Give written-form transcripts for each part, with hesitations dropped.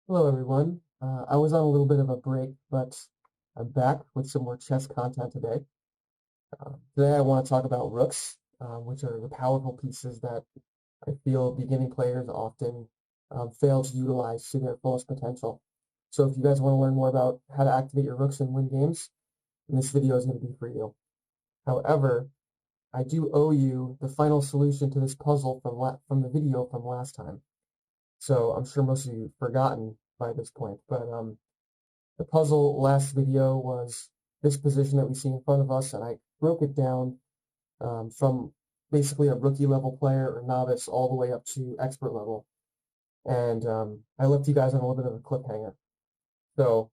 Hello, everyone. I was on a little bit of a break, but I'm back with some more chess content today. Today, I want to talk about rooks, which are the powerful pieces that I feel beginning players often fail to utilize to their fullest potential. So, if you guys want to learn more about how to activate your rooks and win games, then this video is going to be for you. However, I do owe you the final solution to this puzzle from the video from last time. So, I'm sure most of you have forgotten by this point, but the puzzle last video was this position that we see in front of us, and I broke it down from basically a rookie level player or novice all the way up to expert level. And I left you guys on a little bit of a cliffhanger. So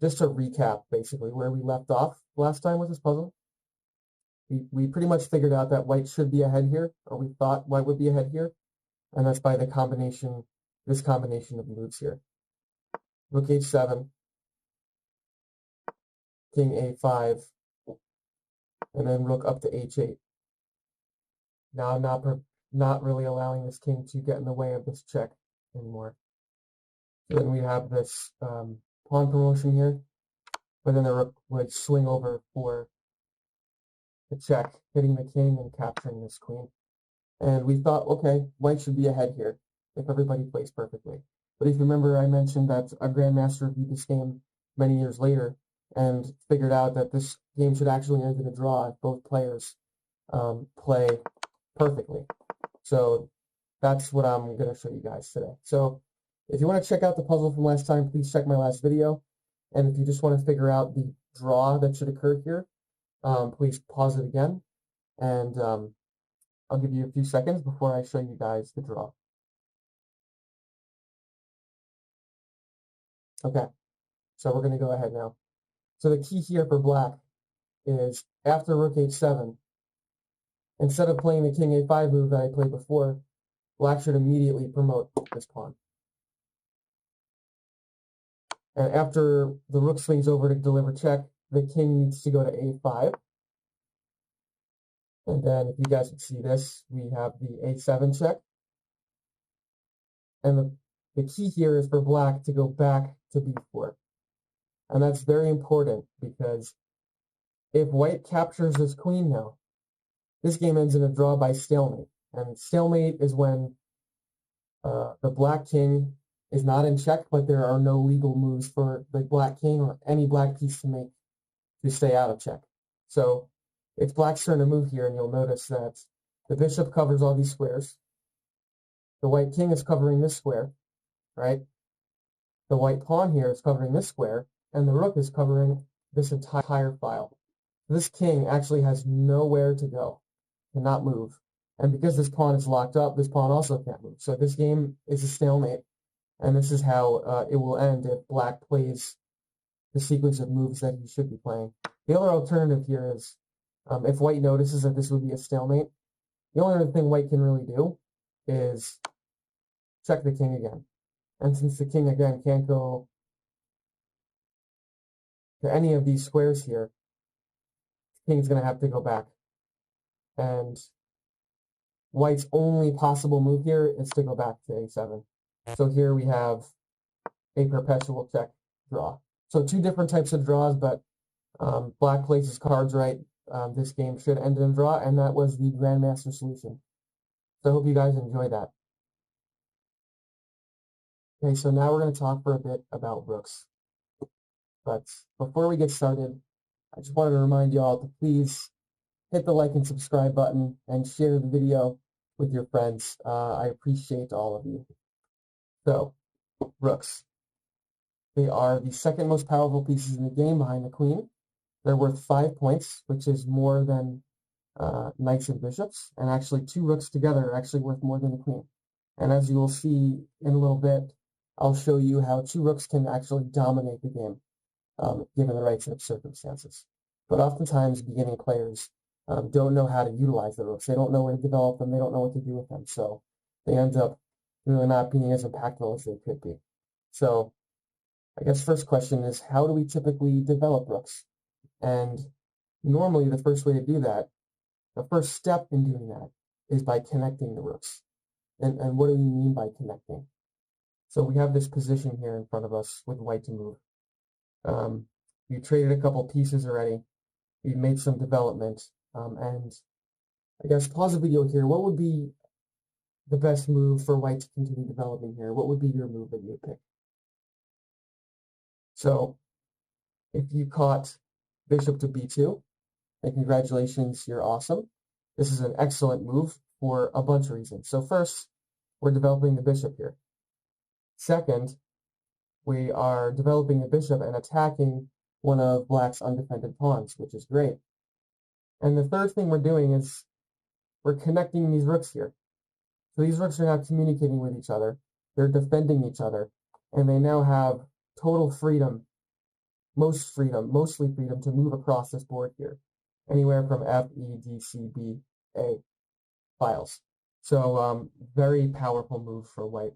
just to recap, basically, where we left off last time with this puzzle, we pretty much figured out that white should be ahead here, or we thought white would be ahead here, and that's by this combination of moves here. Rook h7, king a5, and then rook up to h8. Now I'm not really allowing this king to get in the way of this check anymore. So then we have this pawn promotion here, but then the rook would swing over for the check, hitting the king and capturing this queen. And we thought, okay, white should be ahead here if everybody plays perfectly. But if you remember, I mentioned that a grandmaster reviewed this game many years later and figured out that this game should actually end in a draw if both players play perfectly. So that's what I'm going to show you guys today. So if you want to check out the puzzle from last time, please check my last video. And if you just want to figure out the draw that should occur here, please pause it again. And I'll give you a few seconds before I show you guys the draw. Okay, so we're going to go ahead now. So the key here for black is after rook h7, instead of playing the king a5 move that I played before, black should immediately promote this pawn. And after the rook swings over to deliver check, the king needs to go to a5. And then if you guys can see this, we have the a7 check. And the key here is for black to go back to b4. And that's very important because if white captures this queen now, this game ends in a draw by stalemate. And stalemate is when the black king is not in check, but there are no legal moves for the black king or any black piece to make to stay out of check. So it's black's turn to move here, and you'll notice that the bishop covers all these squares. The white king is covering this square, right? The white pawn here is covering this square, and the rook is covering this entire file. This king actually has nowhere to go, cannot move. And because this pawn is locked up, this pawn also can't move. So this game is a stalemate, and this is how it will end if black plays the sequence of moves that he should be playing. The other alternative here is if white notices that this would be a stalemate, the only other thing white can really do is check the king again. And since the king, again, can't go to any of these squares here, the king's going to have to go back. And white's only possible move here is to go back to a7. So here we have a perpetual check draw. So two different types of draws, but black plays his cards right. This game should end in a draw, and that was the Grandmaster solution. So I hope you guys enjoy that. Okay, so now we're going to talk for a bit about rooks. But before we get started, I just wanted to remind you all to please hit the like and subscribe button and share the video with your friends. I appreciate all of you. So, rooks. They are the second most powerful pieces in the game behind the queen. They're worth 5 points, which is more than knights and bishops. And actually, 2 rooks together are actually worth more than the queen. And as you will see in a little bit, I'll show you how 2 rooks can actually dominate the game, given the right set of circumstances. But oftentimes, beginning players don't know how to utilize the rooks. They don't know where to develop them. They don't know what to do with them. So they end up really not being as impactful as they could be. So I guess first question is, how do we typically develop rooks? And normally the first way to do that, the first step in doing that is by connecting the rooks. And what do we mean by connecting? So we have this position here in front of us with white to move. We traded a couple pieces already. We've made some development. And I guess pause the video here. What would be the best move for white to continue developing here? What would be your move that you would pick? So if you caught bishop to b2, then congratulations, you're awesome. This is an excellent move for a bunch of reasons. So first, we're developing the bishop here. Second, we are developing the bishop and attacking one of black's undefended pawns, which is great. And the third thing we're doing is we're connecting these rooks here. So these rooks are now communicating with each other. They're defending each other, and they now have total freedom, mostly freedom to move across this board here, anywhere from F, E, D, C, B, A files. So very powerful move for white.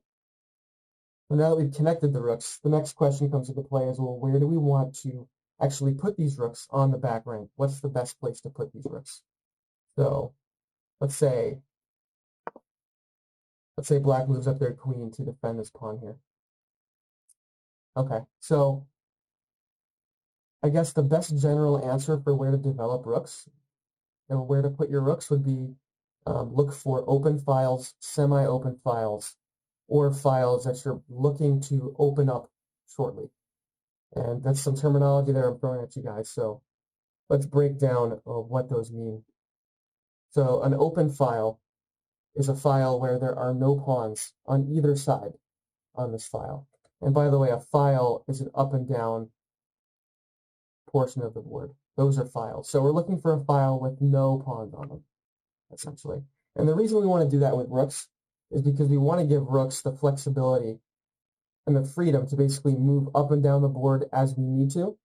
So now that we've connected the rooks, the next question comes into play as well, where do we want to actually put these rooks on the back rank? What's the best place to put these rooks? So let's say black moves up their queen to defend this pawn here. Okay, so I guess the best general answer for where to develop rooks and where to put your rooks would be look for open files, semi-open files, or files that you're looking to open up shortly. And that's some terminology that I'm throwing at you guys. So let's break down what those mean. So an open file is a file where there are no pawns on either side on this file. And by the way, a file is an up and down portion of the board. Those are files. So we're looking for a file with no pawns on them, essentially. And the reason we want to do that with rooks is because we want to give rooks the flexibility and the freedom to basically move up and down the board as we need to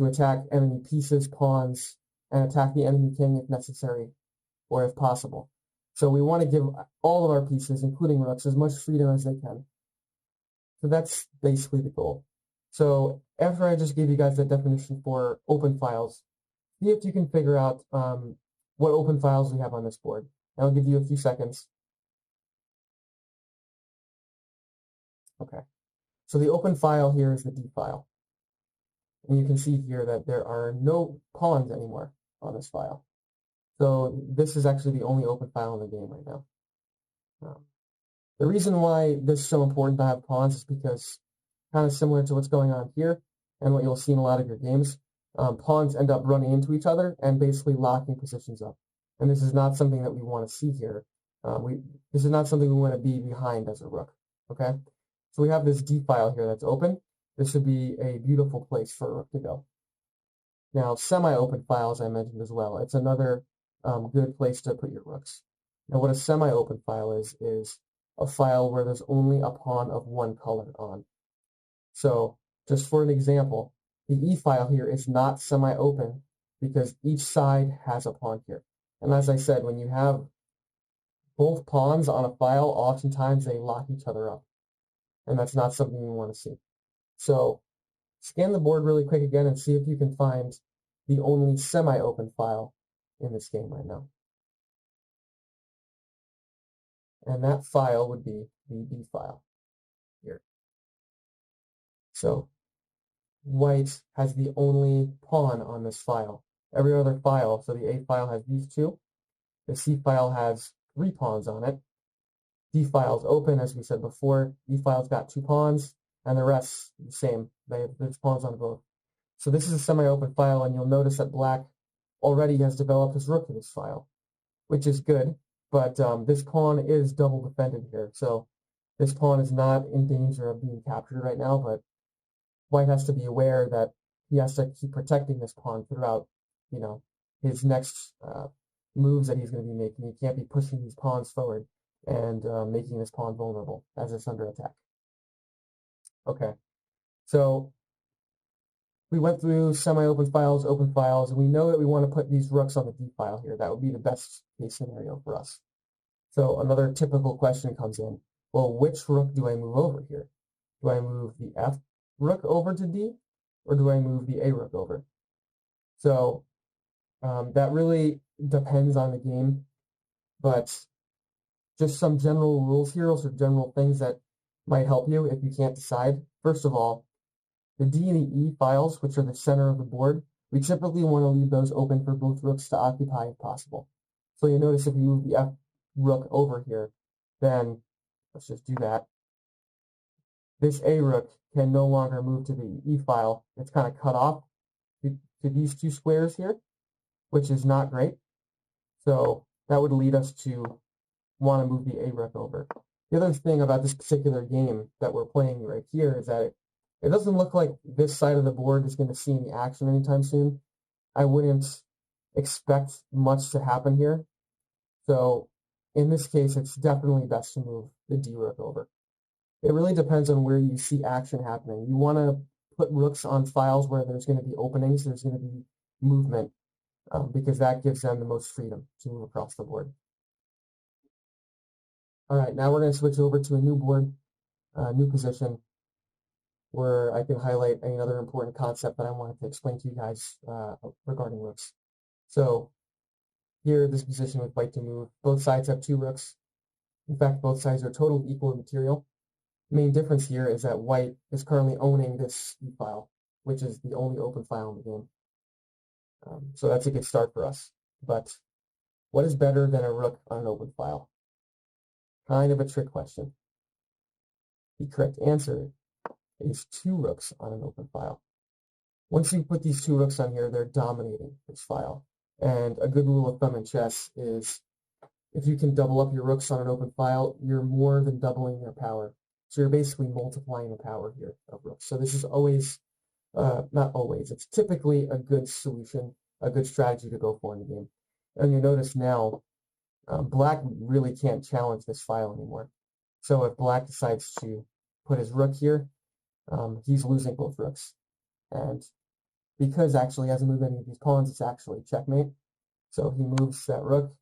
attack enemy pieces, pawns, and attack the enemy king if necessary or if possible. So we want to give all of our pieces, including rooks, as much freedom as they can. So that's basically the goal. So after I just gave you guys that definition for open files, see if you can figure out what open files we have on this board. And I'll give you a few seconds. Okay. So the open file here is the D file. And you can see here that there are no pawns anymore on this file. So this is actually the only open file in the game right now. The reason why this is so important to have pawns is because, kind of similar to what's going on here and what you'll see in a lot of your games, pawns end up running into each other and basically locking positions up. And this is not something that we want to see here. This is not something we want to be behind as a rook. Okay? So we have this D file here that's open. This would be a beautiful place for a rook to go. Now, semi-open files I mentioned as well. It's another good place to put your rooks. Now, what a semi-open file is a file where there's only a pawn of one color on. So, just for an example, the E file here is not semi-open because each side has a pawn here. And as I said, when you have both pawns on a file, oftentimes they lock each other up. And that's not something you want to see. So scan the board really quick again and see if you can find the only semi-open file in this game right now. And that file would be the B file here. So white has the only pawn on this file. Every other file, so the A file has these two. The C file has 3 pawns on it. D file is open, as we said before. E file's got 2 pawns, and the rest the same. There's pawns on both. So this is a semi-open file, and you'll notice that black already has developed his rook in this file, which is good. But this pawn is double defended here, so this pawn is not in danger of being captured right now. But white has to be aware that he has to keep protecting this pawn throughout, his next moves that he's going to be making. He can't be pushing these pawns forward and making this pawn vulnerable as it's under attack. Okay, so we went through semi-open files, open files, and we know that we want to put these rooks on the D file here. That would be the best case scenario for us. So another typical question comes in. Well, which rook do I move over here? Do I move the F rook over to D, or do I move the A rook over? So that really depends on the game, but just some general rules here, also general things that might help you if you can't decide. First of all, the D and the E files, which are the center of the board, we typically want to leave those open for both rooks to occupy if possible. So you'll notice if you move the F rook over here, then let's just do that. This A rook can no longer move to the E file. It's kind of cut off to these two squares here, which is not great. So that would lead us to want to move the A rook over. The other thing about this particular game that we're playing right here is that it doesn't look like this side of the board is going to see any action anytime soon. I wouldn't expect much to happen here. So in this case, it's definitely best to move the D rook over. It really depends on where you see action happening. You want to put rooks on files where there's going to be openings, there's going to be movement, because that gives them the most freedom to move across the board. All right, now we're going to switch over to a new board, new position, where I can highlight another important concept that I wanted to explain to you guys regarding rooks. So here, this position with white to move, both sides have 2 rooks. In fact, both sides are totally equal in material. The main difference here is that white is currently owning this E file, which is the only open file in the game. So that's a good start for us. But what is better than a rook on an open file? Kind of a trick question. The correct answer is 2 rooks on an open file. Once you put these 2 rooks on here, they're dominating this file. And a good rule of thumb in chess is if you can double up your rooks on an open file, you're more than doubling their power. So you're basically multiplying the power here of rooks. So this is always, not always, it's typically a good solution, a good strategy to go for in the game. And you notice now, black really can't challenge this file anymore. So if black decides to put his rook here, he's losing both rooks. And because actually he hasn't moved any of these pawns, it's actually checkmate. So he moves that rook,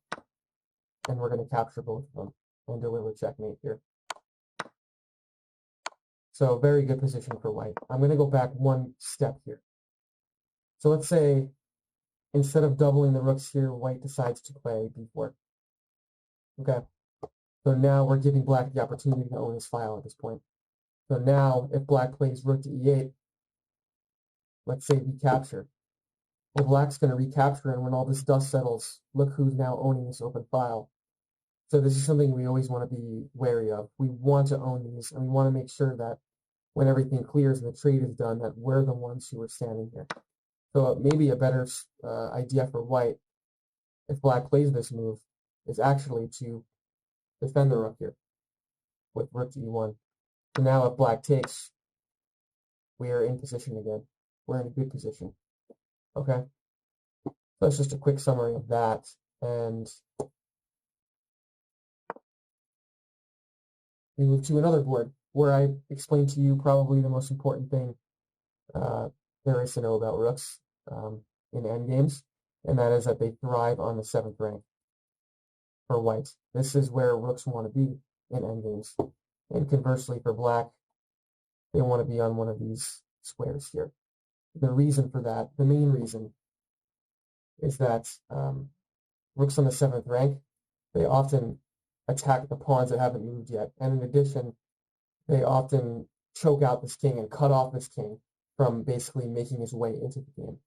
and we're going to capture both of them and deliver checkmate here. So very good position for white. I'm going to go back one step here. So let's say instead of doubling the rooks here, white decides to play b4. Okay. So now we're giving black the opportunity to own his file at this point. So now if black plays rook to e8, let's say recapture. Well, black's going to recapture, and when all this dust settles, look who's now owning this open file. So this is something we always want to be wary of. We want to own these, and we want to make sure that when everything clears and the trade is done, that we're the ones who are standing here. So maybe a better idea for white, if black plays this move, is actually to defend the rook here with rook to e1. So now if black takes, we are in position again. We're in a good position. Okay, so that's just a quick summary of that. And we move to another board where I explained to you probably the most important thing there is to know about rooks in endgames, and that is that they thrive on the 7th rank for white. This is where rooks want to be in endgames. And conversely for black, they want to be on one of these squares here. The reason for that, the main reason, is that rooks on the 7th rank, they often attack the pawns that haven't moved yet. And in addition, they often choke out this king and cut off this king from basically making his way into the game.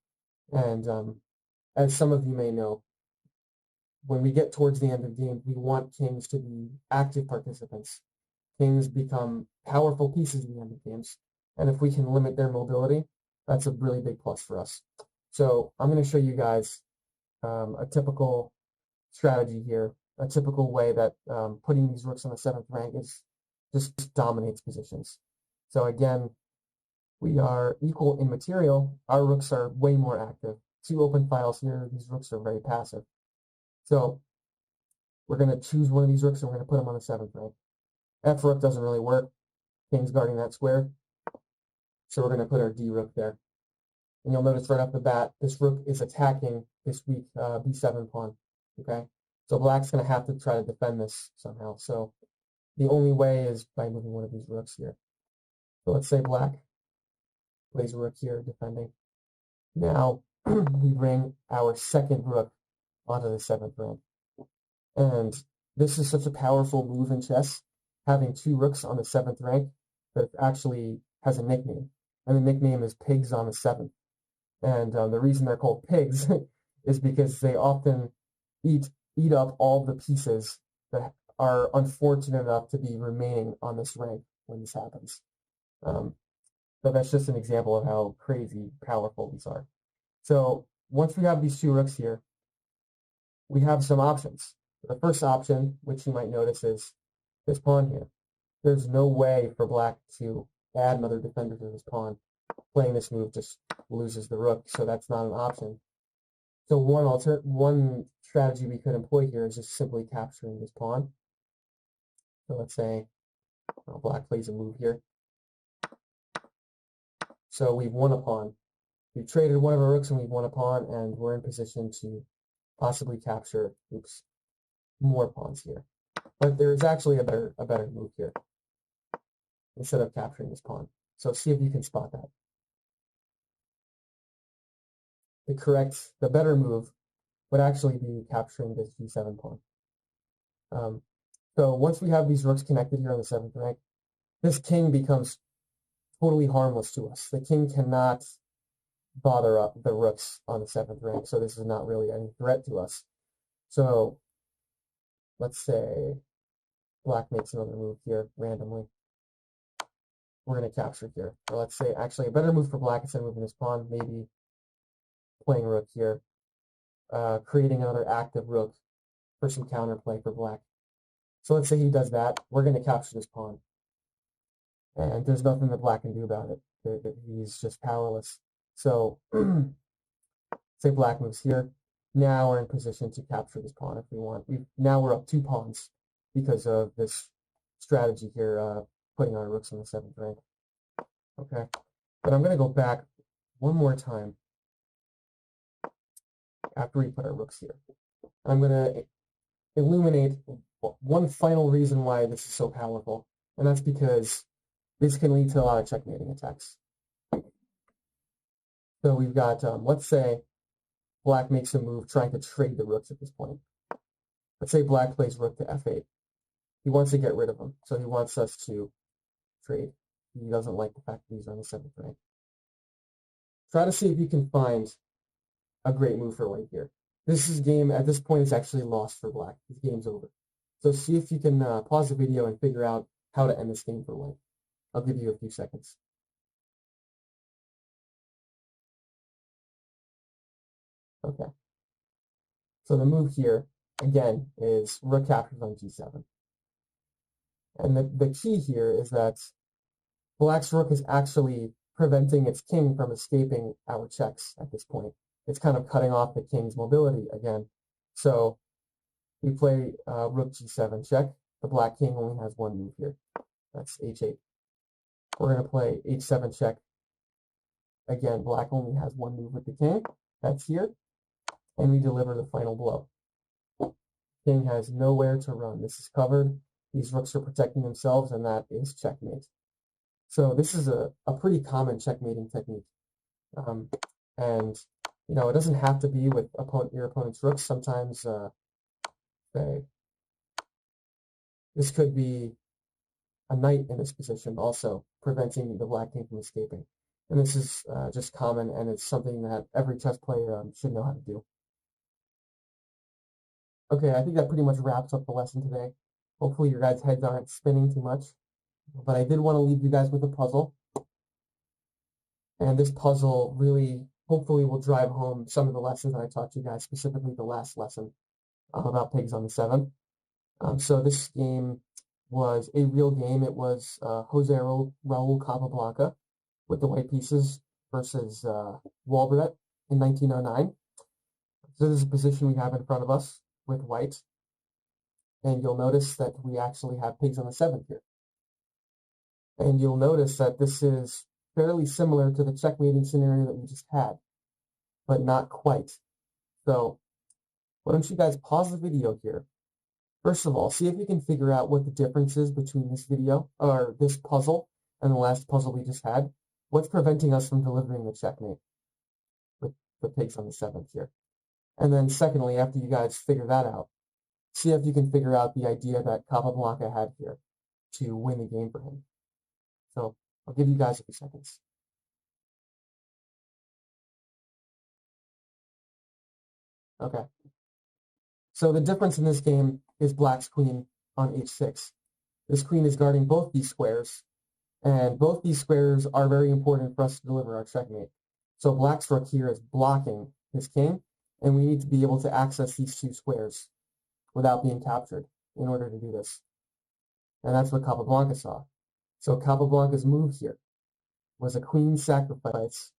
And as some of you may know, when we get towards the end of the game, we want kings to be active participants. Kings become powerful pieces in the end of games. And if we can limit their mobility, that's a really big plus for us. So I'm going to show you guys a typical strategy here, a typical way that putting these rooks on the 7th rank is just dominates positions. So again, we are equal in material. Our rooks are way more active. 2 open files here. These rooks are very passive. So we're going to choose one of these rooks and we're going to put them on the 7th rank. F rook doesn't really work. King's guarding that square. So we're going to put our D rook there. And you'll notice right off the bat, this rook is attacking this weak b7 pawn. Okay, so black's going to have to try to defend this somehow. So the only way is by moving one of these rooks here. So let's say black plays a rook here, defending. Now we bring our 2nd rook onto the 7th rank. And this is such a powerful move in chess having 2 rooks on the 7th rank that actually has a nickname, and the nickname is pigs on the 7th. And the reason they're called pigs is because they often eat up all the pieces that are unfortunate enough to be remaining on this rank when this happens. So that's just an example of how crazy powerful these are. So once we have these 2 rooks here, we have some options. The first option, which you might notice, is this pawn here. There's no way for black to add another defender to this pawn. Playing this move just loses the rook, so that's not an option. So one strategy we could employ here is just simply capturing this pawn. So let's say black plays a move here. So we've won a pawn. We've traded one of our rooks and we've won a pawn, and we're in position to possibly capture, more pawns here. But there's actually a better move here instead of capturing this pawn. So see if you can spot that. The better move would actually be capturing this g7 pawn. So once we have these rooks connected here on the 7th rank, this king becomes totally harmless to us. The king cannot bother up the rooks on the 7th rank, so this is not really any threat to us. So let's say black makes another move here randomly. We're going to capture here. Or let's say actually a better move for black instead of moving this pawn, maybe playing rook here, creating another active rook for some counterplay for black. So let's say he does that. We're going to capture this pawn. And there's nothing that black can do about it. He's just powerless. So say black moves here. Now we're in position to capture this pawn if we want. Now we're up 2 pawns because of this strategy here, putting our rooks on the 7th rank. Okay, but I'm going to go back one more time after we put our rooks here. I'm going to illuminate one final reason why this is so powerful, and that's because this can lead to a lot of checkmating attacks. So we've got, let's say black makes a move trying to trade the rooks at this point. Let's say black plays rook to f8. He wants to get rid of them, so he wants us to trade. He doesn't like the fact that these are on the 7th rank. Try to see if you can find a great move for white here. This game, at this point, is actually lost for black. This game's over. So see if you can pause the video and figure out how to end this game for white. I'll give you a few seconds. Okay. So the move here, again, is rook captures on g7. And the key here is that black's rook is actually preventing its king from escaping our checks at this point. It's kind of cutting off the king's mobility again. So we play rook g7 check. The black king only has one move here. That's h8. We're going to play h7 check. Again, black only has one move with the king. That's here. And we deliver the final blow. King has nowhere to run. This is covered. These rooks are protecting themselves, and that is checkmate. So this is a pretty common checkmating technique. And, you know, it doesn't have to be with your opponent's rooks. Sometimes, this could be a knight in this position also, preventing the black king from escaping. And this is just common, and it's something that every chess player should know how to do. Okay, I think that pretty much wraps up the lesson today. Hopefully your guys' heads aren't spinning too much. But I did want to leave you guys with a puzzle. And this puzzle really, hopefully, will drive home some of the lessons that I taught you guys, specifically the last lesson about pigs on the 7th. So this game was a real game. It was Jose Raul Capablanca with the white pieces versus Walbret in 1909. So this is a position we have in front of us with white. And you'll notice that we actually have pigs on the 7th here. And you'll notice that this is fairly similar to the checkmating scenario that we just had, but not quite. So why don't you guys pause the video here. First of all, see if you can figure out what the difference is between this video, or this puzzle, and the last puzzle we just had. What's preventing us from delivering the checkmate with the pigs on the 7th here? And then secondly, after you guys figure that out, see if you can figure out the idea that Capablanca had here. to win the game for him. So I'll give you guys a few seconds. Okay. So the difference in this game is black's queen on h6. This queen is guarding both these squares, and both these squares are very important for us to deliver our checkmate. So black's rook here is blocking his king, and we need to be able to access these two squares without being captured in order to do this. And that's what Capablanca saw. So Capablanca's move here was a queen sacrifice,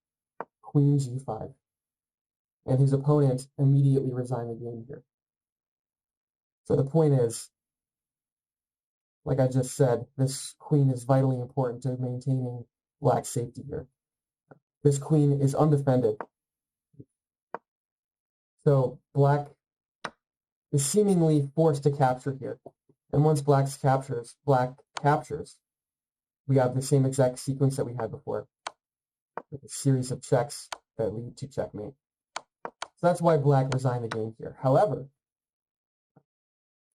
queen g5, and his opponent immediately resigned the game here. So the point is, like I just said, this queen is vitally important to maintaining black's safety here. This queen is undefended. So black is seemingly forced to capture here. And once black captures, we have the same exact sequence that we had before, with a series of checks that lead to checkmate. So that's why black resigned the game here. However,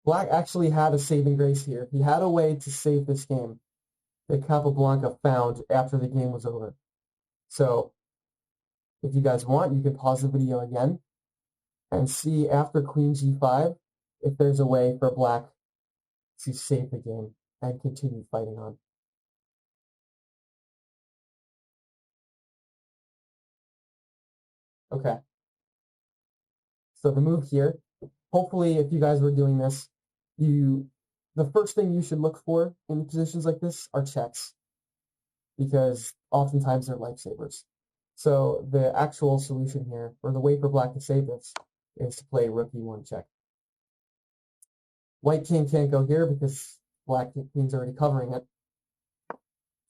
black actually had a saving grace here. He had a way to save this game that Capablanca found after the game was over. So if you guys want, you can pause the video again and see after queen g5 if there's a way for black to save the game and continue fighting on. Okay. So the move here, hopefully if you guys were doing this, the first thing you should look for in positions like this are checks, because oftentimes they're lifesavers. So the actual solution here, or the way for black to save this, is to play rook e1 check. White king can't go here because black queen's already covering it.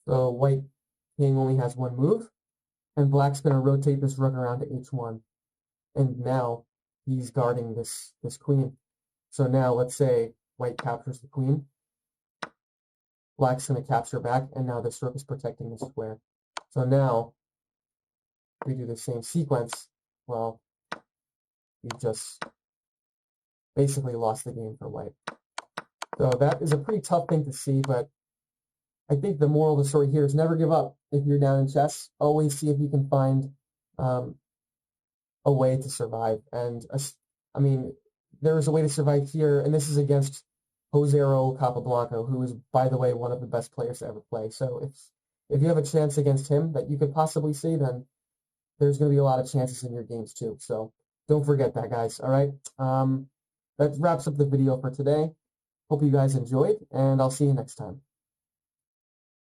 So white king only has one move, and black's going to rotate this rook around to h1. And now he's guarding this queen. So now let's say white captures the queen. Black's going to capture back, and now this rook is protecting the square. So now we do the same sequence. Well, we just basically lost the game for white. So that is a pretty tough thing to see, but I think the moral of the story here is never give up. If you're down in chess, always see if you can find a way to survive. And I mean, there is a way to survive here, and this is against Josero Capablanca, who is, by the way, one of the best players to ever play. So if you have a chance against him that you could possibly see, then there's going to be a lot of chances in your games too. So don't forget that, guys. All right. That wraps up the video for today. Hope you guys enjoyed, and I'll see you next time.